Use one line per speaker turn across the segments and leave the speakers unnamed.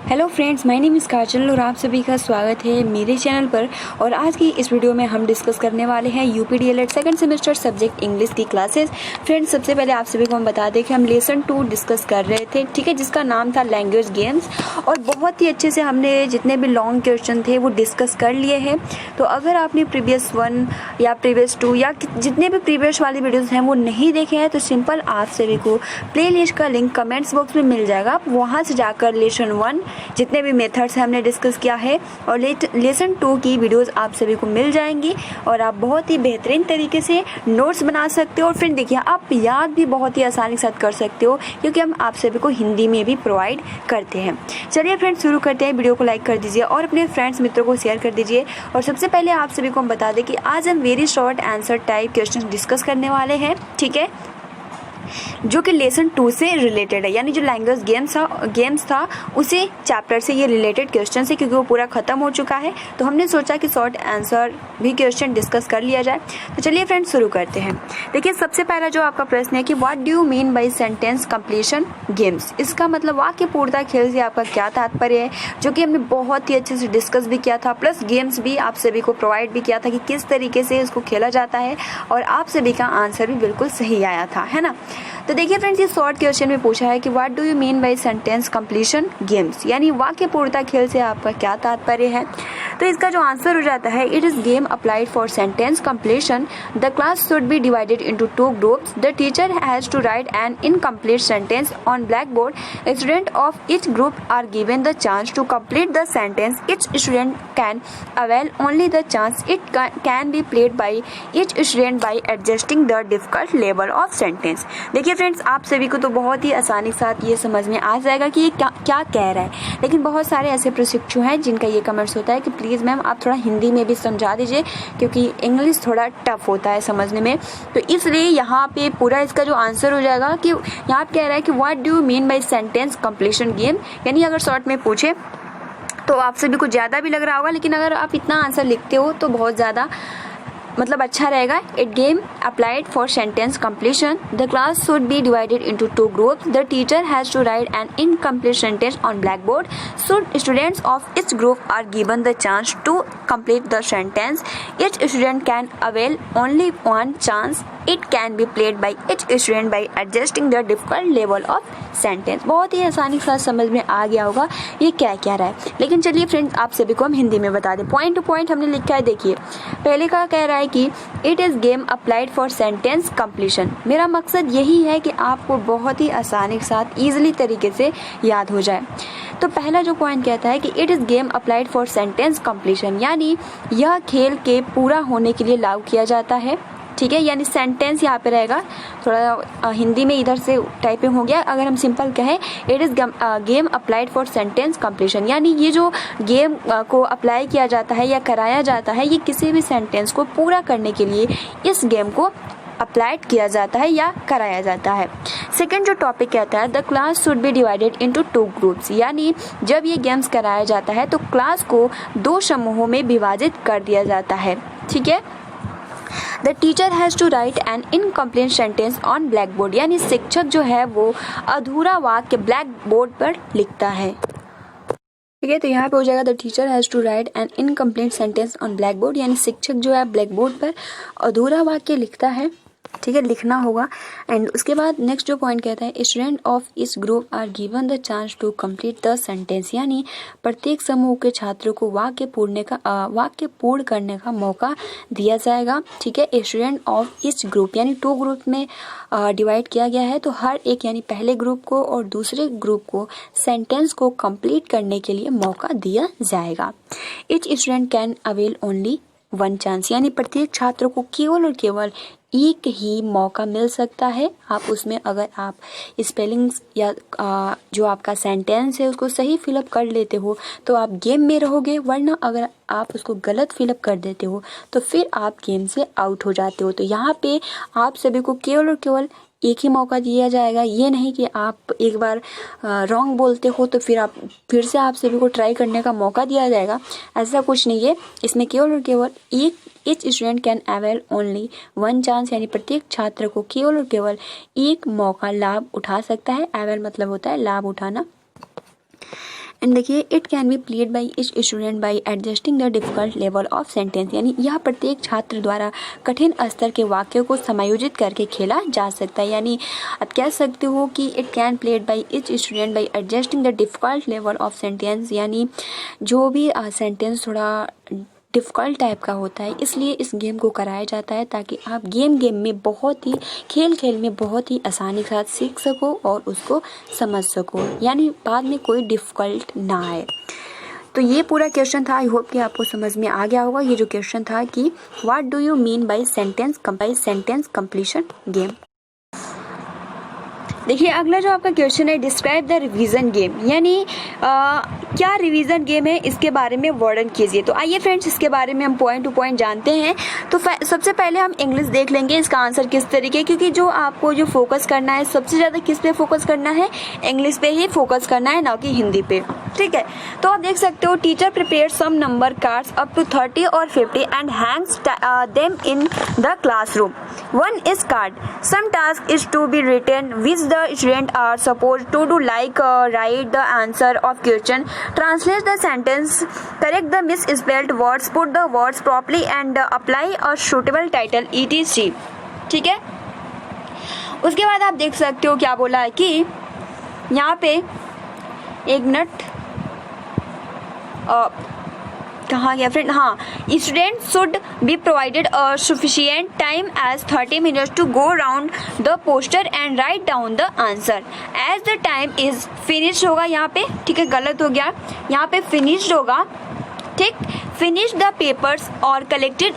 Hello friends, my name is Kajal और आप सभी का स्वागत है मेरे चैनल पर। और आज की इस वीडियो में हम डिस्कस करने वाले हैं यूपीडीएलएड सेकंड सेमेस्टर सब्जेक्ट इंग्लिश की क्लासेस। फ्रेंड्स, सबसे पहले आप सभी को हम बता दें कि हम लेसन 2 डिस्कस कर रहे थे, ठीक है, जिसका नाम था लैंग्वेज गेम्स। और बहुत ही अच्छे से हमने जितने भी लॉन्ग क्वेश्चन थे वो डिस्कस कर लिए हैं। तो अगर आपने प्रीवियस 1 या प्रीवियस 2 या जितने भी प्रीवियस वाली वीडियोज़ हैं वो नहीं देखे हैं तो सिंपल आप सभी को प्ले लिस्ट का लिंक कमेंट्स बॉक्स में मिल जाएगा। आप वहाँ से जाकर लेसन 1 जितने भी मेथड्स हैं हमने डिस्कस किया है और लेसन 2 की वीडियोस आप सभी को मिल जाएंगी और आप बहुत ही बेहतरीन तरीके से नोट्स बना सकते हो। और फिर देखिए, आप याद भी बहुत ही आसानी के साथ कर सकते हो क्योंकि हम आप सभी को हिंदी में भी प्रोवाइड करते हैं। चलिए फ्रेंड्स, शुरू करते हैं। वीडियो को लाइक कर दीजिए और अपने फ्रेंड्स मित्रों को शेयर कर दीजिए। और सबसे पहले आप सभी को हम बता दें कि आज हम very short answer type question discuss करने वाले हैं, ठीक है, जो कि लेसन 2 से रिलेटेड है, यानी जो लैंग्वेज गेम्स था उसी चैप्टर से ये रिलेटेड क्वेश्चन है। क्योंकि वो पूरा खत्म हो चुका है तो हमने सोचा कि शॉर्ट आंसर भी क्वेश्चन डिस्कस कर लिया जाए। तो चलिए फ्रेंड्स, शुरू करते हैं। देखिए, सबसे पहला जो आपका प्रश्न है कि what do you mean by sentence completion games. इसका मतलब वाक्य पूर्णता खेल से आपका क्या तात्पर्य है, जो कि हमने बहुत ही अच्छे से डिस्कस भी किया था, प्लस गेम्स भी आप सभी को प्रोवाइड भी किया था कि किस तरीके से इसको खेला जाता है। और आप सभी का आंसर भी बिल्कुल सही आया था, है ना। तो देखिए फ्रेंड्स, ये शॉर्ट क्वेश्चन में पूछा है कि what do you mean by sentence completion games, यानी वाक्य पूर्णता खेल से आपका क्या तात्पर्य है। तो इसका जो आंसर हो जाता है, it is game applied for sentence completion. The class should be divided into 2 groups. The teacher has to write an incomplete sentence on black board. Student of each group are given the chance to complete the sentence. Each student can avail only the chance. It can be played by each student by adjusting the difficult level of sentence. देखिए friends, आप सभी को तो बहुत ही आसानी के साथ ये समझ में आ जाएगा कि ये क्या कह रहा है। लेकिन बहुत सारे ऐसे प्रशिक्षु हैं जिनका ये कमेंट्स होता है कि प्लीज़ मैम आप थोड़ा हिंदी में भी समझा दीजिए क्योंकि इंग्लिश थोड़ा टफ होता है समझने में। तो इसलिए यहाँ पे पूरा इसका जो आंसर हो जाएगा कि यहाँ पे कह रहा है कि what do you mean by sentence completion game, यानी अगर शॉर्ट में पूछे तो आप सभी को ज़्यादा भी लग रहा होगा, लेकिन अगर आप इतना आंसर लिखते हो तो बहुत ज़्यादा मतलब अच्छा रहेगा। It game applied for sentence completion. The class should be divided into 2 groups. The teacher has to write an incomplete sentence on black board. Should students of each group are given the chance to complete the sentence. Each student can avail only one chance. It can be played by each student by adjusting the difficult level of sentence. बहुत ही आसानी के साथ समझ में आ गया होगा ये क्या कह रहा है। लेकिन चलिए फ्रेंड्स, आप सभी को हम हिंदी में बता दें। पॉइंट टू पॉइंट हमने लिखा है। देखिए, पहले का कह रहा है कि it is game applied for sentence completion. मेरा मकसद यही है कि आपको बहुत ही आसानी के साथ ईजिली तरीके से याद हो जाए। तो पहला जो पॉइंट कहता है कि it is game applied for sentence completion, यानी यह खेल के पूरा होने के लिए लागू किया जाता है, ठीक है। यानी सेंटेंस यहाँ पे रहेगा, थोड़ा हिंदी में इधर से टाइपिंग हो गया। अगर हम सिंपल कहें, it is game applied for sentence completion, यानी ये जो गेम को अप्लाई किया जाता है या कराया जाता है, ये किसी भी सेंटेंस को पूरा करने के लिए इस गेम को अप्लाइड किया जाता है या कराया जाता है। सेकंड जो टॉपिक कहता है, the class should be divided into 2 groups, यानी जब ये गेम्स कराया जाता है तो क्लास को 2 समूहों में विभाजित कर दिया जाता है, ठीक है। The teacher has to write an incomplete sentence on black board, यानी शिक्षक जो है वो अधूरा वाक्य ब्लैक बोर्ड पर लिखता है, ठीक है। तो यहाँ पे हो जाएगा, the teacher has to write an incomplete sentence on black board, यानी शिक्षक जो है ब्लैक बोर्ड पर अधूरा वाक्य लिखता है, ठीक है, लिखना होगा। एंड उसके बाद नेक्स्ट जो पॉइंट कहता है, स्टूडेंट ऑफ इस group are given the chance to complete the sentence, यानी प्रत्येक समूह के छात्रों को वाक्य पूर्ण करने का मौका दिया जाएगा, ठीक है। स्टूडेंट ऑफ इस ग्रुप, यानी 2 ग्रुप में डिवाइड किया गया है, तो हर एक यानी पहले ग्रुप को और दूसरे ग्रुप को सेंटेंस को कंप्लीट करने के लिए मौका दिया जाएगा। Each student can avail only 1 chance, यानी प्रत्येक छात्र को केवल और केवल एक ही मौका मिल सकता है। आप उसमें अगर आप स्पेलिंग्स या जो आपका सेंटेंस है उसको सही फिलअप कर लेते हो तो आप गेम में रहोगे, वरना अगर आप उसको गलत फिलअप कर देते हो तो फिर आप गेम से आउट हो जाते हो। तो यहाँ पे आप सभी को केवल और केवल एक ही मौका दिया जाएगा। ये नहीं कि आप एक बार रॉन्ग बोलते हो तो फिर से आप सभी को ट्राई करने का मौका दिया जाएगा, ऐसा कुछ नहीं है। इसमें केवल और केवल each student can avail only 1 chance, यानी प्रत्येक छात्र को केवल और केवल एक मौका लाभ उठा सकता है। अवेल मतलब होता है लाभ उठाना। एंड देखिए it can be played by each student by adjusting the difficult level of sentence, यानी यह प्रत्येक छात्र द्वारा कठिन स्तर के वाक्यों को समायोजित करके खेला जा सकता है। यानी आप कह सकते हो कि it can played by each student by adjusting the difficult level of sentence, यानी जो भी सेंटेंस थोड़ा डिफ़िकल्ट टाइप का होता है, इसलिए इस गेम को कराया जाता है ताकि आप गेम में बहुत ही खेल में बहुत ही आसानी के साथ सीख सको और उसको समझ सको, यानी बाद में कोई डिफ़िकल्ट ना आए। तो ये पूरा क्वेश्चन था। आई होप कि आपको समझ में आ गया होगा। ये जो क्वेश्चन था कि what do you mean by sentence completion game. देखिए अगला जो आपका क्वेश्चन है, डिस्क्राइब द रिवीजन गेम, यानी क्या रिवीजन गेम है इसके बारे में वर्णन कीजिए। तो आइए फ्रेंड्स इसके बारे में हम पॉइंट टू पॉइंट जानते हैं। तो सबसे पहले हम इंग्लिश देख लेंगे इसका आंसर किस तरीके, क्योंकि जो आपको जो फोकस करना है सबसे ज़्यादा किस पे फोकस करना है, इंग्लिश पे ही फोकस करना है, ना कि हिंदी पे। ठीक है, तो आप देख सकते हो teacher prepare some number cards up to 30 और 50 and hangs them in the classroom. One is card. Some task is to be written which the student are supposed to do, like write the answer of question, translate the sentence, correct the misspelled words, put the words properly and apply a suitable title etc. ठीक है, उसके बाद आप देख सकते हो क्या बोला है कि यहाँ पे एक मिनट कहाँ गया फ्रेंड, हाँ, student should be provided a sufficient time as 30 minutes to go round the poster and write down the answer as the time is finish होगा यहाँ पे। ठीक है, गलत हो गया, यहाँ पे फिनिश्ड होगा। ठीक, फिनिश द पेपर्स और collected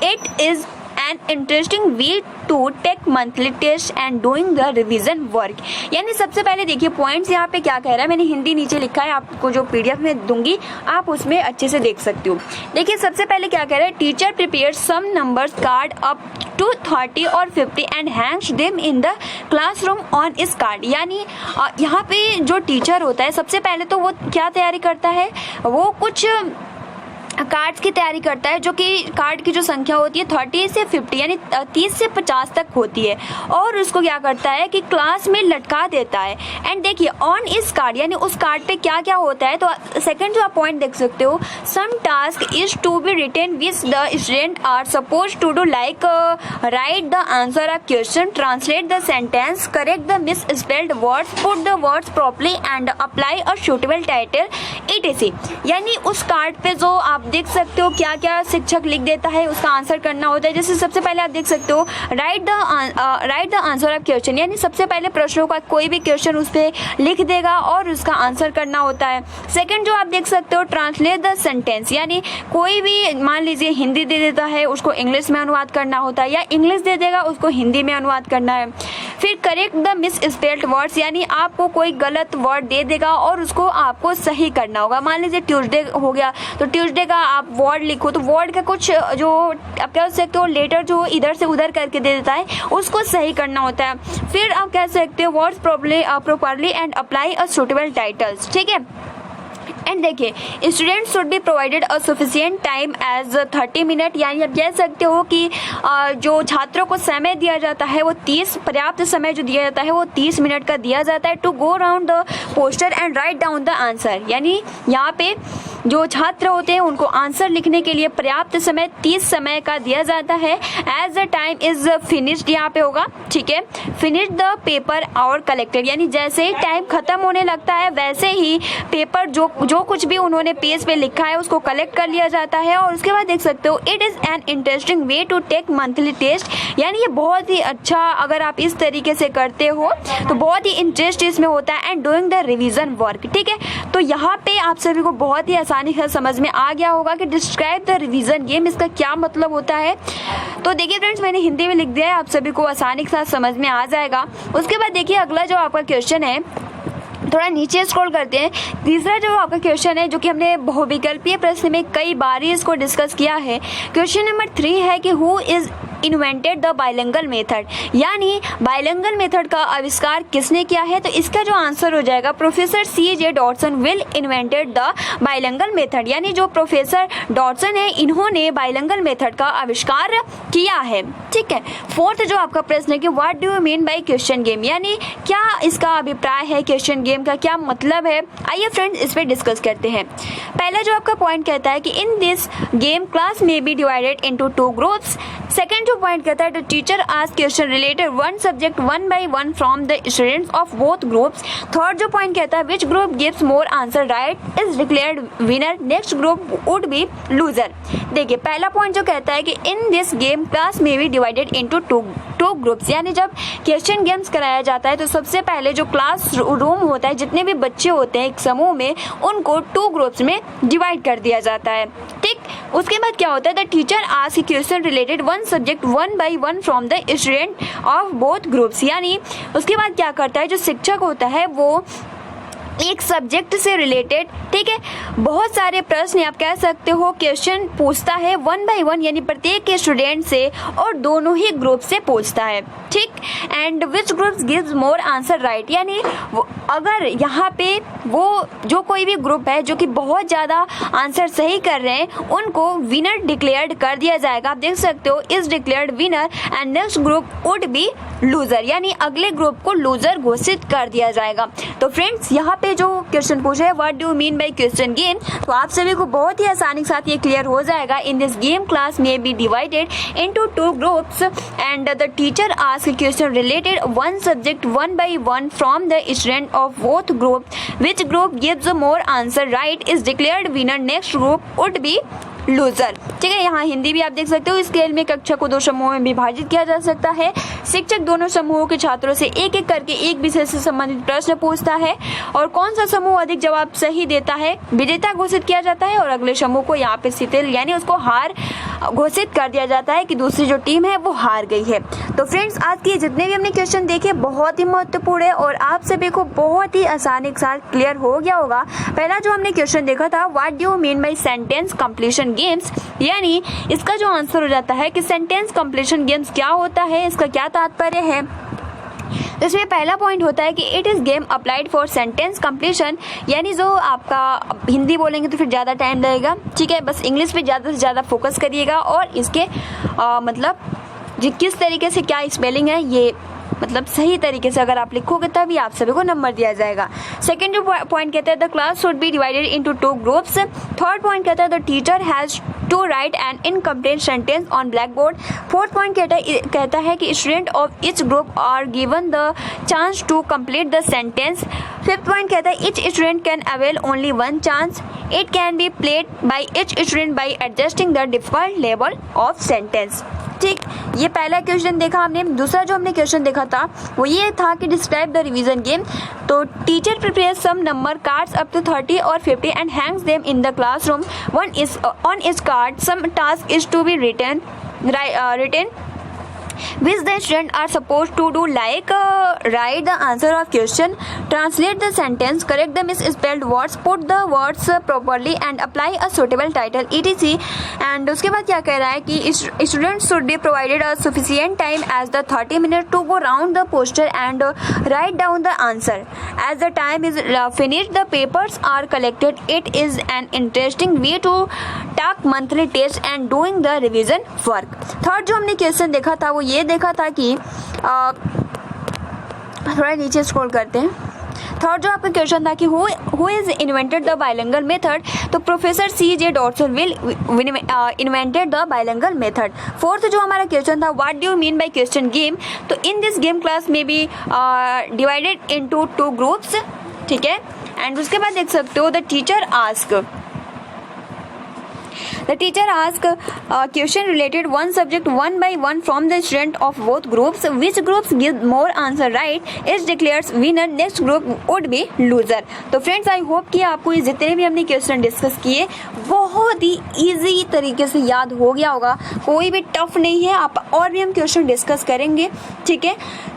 it is an interesting way to take monthly test and doing the revision work. यानी सबसे पहले देखिए पॉइंट्स यहाँ पे क्या कह रहा है, मैंने हिंदी नीचे लिखा है, आपको जो PDF में दूंगी आप उसमें अच्छे से देख सकते हो। देखिए सबसे पहले क्या कह रहा है, teacher prepare some numbers card up to 30 और 50 and hangs them in the classroom on इस कार्ड। यानी यहाँ पे जो टीचर होता है सबसे पहले तो वो क्या तैयारी करता है, वो कुछ कार्ड्स की तैयारी करता है, जो कि कार्ड की जो संख्या होती है 30 से 50 यानी 30 से 50 तक होती है, और उसको क्या करता है कि क्लास में लटका देता है। एंड देखिए ऑन इस कार्ड, यानी उस कार्ड पे क्या क्या होता है, तो सेकंड जो आप पॉइंट देख सकते हो, some task is to be written which the students are suppose to do, like write the answer of question, translate the sentence, correct the misspelled words, put the words properly and apply a suitable title etc. यानी उस card पे जो आप देख सकते हो क्या क्या शिक्षक लिख देता है उसका आंसर करना होता है। जैसे सबसे पहले आप देख सकते हो right the answer of question, यानी सबसे पहले प्रश्नों का कोई भी क्वेश्चन उस पर लिख देगा और उसका आंसर करना होता है। सेकंड जो आप देख सकते हो ट्रांसलेट द सेंटेंस, यानी कोई भी मान लीजिए हिंदी दे देता है उसको इंग्लिश में अनुवाद करना होता है, या इंग्लिश दे देगा उसको हिंदी में अनुवाद करना है। फिर करेक्ट द मिसस्पेल्ड वर्ड्स, यानी आपको कोई गलत वर्ड दे देगा और उसको आपको सही करना होगा। मान लीजिए ट्यूसडे हो गया तो ट्यूसडे का आप वर्ड लिखो, तो वर्ड का कुछ जो आप कह सकते हो लेटर जो इधर से उधर करके दे देता है उसको सही करना होता है। फिर आप कह सकते हो words properly and apply a suitable titles. ठीक है, एंड देखिए student should be provided a sufficient time as 30 minute, यानी आप कह सकते हो कि जो छात्रों को समय दिया जाता है वो 30, पर्याप्त समय जो दिया जाता है वो 30 मिनट का दिया जाता है, to go round the poster and write down the answer. यानी यहाँ पे जो छात्र होते हैं उनको आंसर लिखने के लिए पर्याप्त समय 30 समय का दिया जाता है। As the time is finished यहाँ पे होगा। ठीक है, फिनिश द पेपर और कलेक्टेड, यानी जैसे ही टाइम खत्म होने लगता है वैसे ही पेपर जो कुछ भी उन्होंने पेज पे लिखा है उसको कलेक्ट कर लिया जाता है। और उसके बाद देख सकते हो it is an interesting way to take monthly test, यानी ये बहुत ही अच्छा, अगर आप इस तरीके से करते हो तो बहुत ही इंटरेस्ट इसमें होता है। And doing the revision work. ठीक है, तो यहाँ पे आप सभी को बहुत ही आसानी से समझ में आ गया होगा कि डिस्क्राइब द रिवीजन गेम इसका क्या मतलब होता है। तो देखिए फ्रेंड्स मैंने हिंदी में लिख दिया है, आप सभी को आसानी के साथ समझ में आ जाएगा। उसके बाद देखिए अगला जो आपका क्वेश्चन है, थोड़ा नीचे स्क्रॉल करते हैं। तीसरा जो आपका क्वेश्चन है जो कि हमने बहुविकल्पीय प्रश्न में कई बार इसको डिस्कस किया है, क्वेश्चन नंबर 3 है कि who is invented the bilingual method, यानी बाइलिंगुअल मेथड का आविष्कार किसने किया है? तो इसका जो आंसर हो जाएगा professor C.J. Dotson will invented the bilingual method, यानी जो प्रोफेसर डॉटसन है इन्होंने बाइलिंगुअल मेथड का आविष्कार किया है। ठीक है, फोर्थ जो आपका प्रश्न है कि what do you mean by question game, यानी क्या इसका अभिप्राय है, क्वेश्चन गेम का क्या मतलब है? आइए फ्रेंड्स इस पे डिस्कस करते हैं। पहला जो आपका पॉइंट कहता है कि इन दिस गेम क्लास में be divided into 2 groups. Second जो पॉइंट कहता है the teacher ask question related one subject 1 by 1 from the students of both groups. Third जो पॉइंट कहता है which group gives more answer right is declared winner, next group would be loser. देखिए पहला point जो कहता है कि in this game class में बी डिवाइडेड इनटू 2 ग्रुप्स, यानी जब क्वेश्चन गेम्स कराया जाता है तो सबसे पहले जो क्लास रूम होता है, जितने भी बच्चे होते हैं एक समूह में, उनको 2 ग्रुप्स में डिवाइड कर दिया जाता है। ठीक, उसके बाद क्या होता है the teacher ask question related one subject 1 by 1 from the student of both groups, यानी उसके बाद क्या करता है जो शिक्षक होता है वो एक सब्जेक्ट से रिलेटेड, ठीक है, बहुत सारे प्रश्न आप कह सकते हो क्वेश्चन पूछता है 1 by 1, यानी प्रत्येक के स्टूडेंट से और दोनों ही ग्रुप से पूछता है। ठीक, and which groups gives more answer right, यानी अगर यहाँ पे वो जो कोई भी ग्रुप है जो कि बहुत ज़्यादा आंसर सही कर रहे हैं उनको विनर डिक्लेयर्ड कर दिया जाएगा। आप देख सकते हो is declared winner and next group would be loser, यानी अगले ग्रुप को लूजर घोषित कर दिया जाएगा। तो फ्रेंड्स यहाँ पे जो क्वेश्चन पूछा है what do mean by question game, तो आप सभी को बहुत ही आसानी के साथ ये क्लियर हो जाएगा। इन दिस गेम क्लास में be divided into 2 groups and the teacher ask question related one subject 1 by 1 from the student of both group, which group gives more answer right is declared winner, next group would be loser. ठीक है, यहाँ हिंदी भी आप देख सकते हो। Scale में कक्षा को 2 समूहों में विभाजित किया जा सकता है। शिक्षक दोनों समूहों के छात्रों से एक एक करके एक विषय से संबंधित प्रश्न पूछता है और कौन सा समूह अधिक जवाब सही देता है विजेता घोषित किया जाता है और अगले समूह को यहाँ पे शिथिल यानी उसको हार घोषित कर दिया जाता है कि दूसरी जो टीम है वो हार गई है। तो फ्रेंड्स आज के जितने भी हमने क्वेश्चन देखे बहुत ही महत्वपूर्ण है और आप सभी को बहुत ही आसानी के साथ क्लियर हो गया होगा। पहला जो हमने क्वेश्चन देखा था what do you mean by sentence completion games, यानी इसका जो आंसर हो जाता है कि सेंटेंस कंप्लीशन गेम्स क्या होता है, इसका क्या तात्पर्य है। इसमें पहला पॉइंट होता है कि it is game applied for sentence completion, यानी जो आपका हिंदी बोलेंगे तो फिर ज़्यादा टाइम लगेगा। ठीक है, बस इंग्लिश पे ज़्यादा से ज़्यादा फोकस करिएगा और इसके मतलब किस तरीके से क्या स्पेलिंग है ये मतलब सही तरीके से अगर आप लिखोगे तभी आप सभी को नंबर दिया जाएगा। सेकंड जो पॉइंट कहता है the class should be divided into 2 groups. Third point कहता है the teacher has to write an incomplete sentence on black board. Fourth point कहता है कि student of each group are given the chance to complete the sentence. Fifth point कहता है each student can avail only 1 chance, it can be played by each student by adjusting the difficult level of sentence. ठीक, ये पहला question देखा हमने। दूसरा जो हमने क्वेश्चन देखा था वो ये था कि डिस्क्राइब द रिवीजन गेम। तो teacher prepare some number cards up to 30 और 50 and hangs them in the classroom. One is on each card some task is to be written which the students are supposed to do like write the answer of question, translate the sentence, correct the misspelled words, put the words properly and apply a suitable title etc. and उसके बाद क्या कह रहा है कि students should be provided a sufficient time as the 30 minutes to go round the poster and write down the answer. As the time is finished the papers are collected. It is an interesting way to take monthly test and doing the revision work. Third जो हमने question देखा था वो ये देखा था कि थोड़ा नीचे स्क्रॉल करते हैं। थर्ड जो आपका क्वेश्चन था कि who is invented the bilingual method, तो professor C.J. Dotson will invented the bilingual method. Fourth जो हमारा क्वेश्चन था what do you mean by question game, तो इन दिस गेम क्लास में बी डिवाइडेड इनटू 2 ग्रुप्स। ठीक है, and उसके बाद देख सकते हो the teacher ask question related one subject 1 by 1 from the student of both groups, which groups give more answer right is declares winner, next group would be loser। तो friends I hope कि आपको ये जितने भी हमने question discuss किए बहुत ही easy तरीके से याद हो गया होगा, कोई भी टफ नहीं है। आप और भी हम क्वेश्चन डिस्कस करेंगे। ठीक है,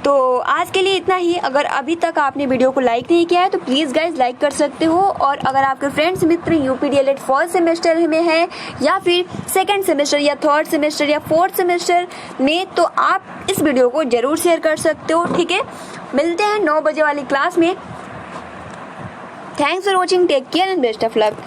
तो आज के लिए इतना ही। अगर अभी तक आपने वीडियो को लाइक नहीं किया है तो प्लीज़ गाइज लाइक कर सकते हो। और अगर आपके फ्रेंड्स मित्र UPDLED फर्स्ट सेमेस्टर में है या फिर सेकंड सेमेस्टर या थर्ड सेमेस्टर या फोर्थ सेमेस्टर में, तो आप इस वीडियो को ज़रूर शेयर कर सकते हो। ठीक है, मिलते हैं 9 बजे वाली क्लास में। Thanks for watching, take care and best of luck.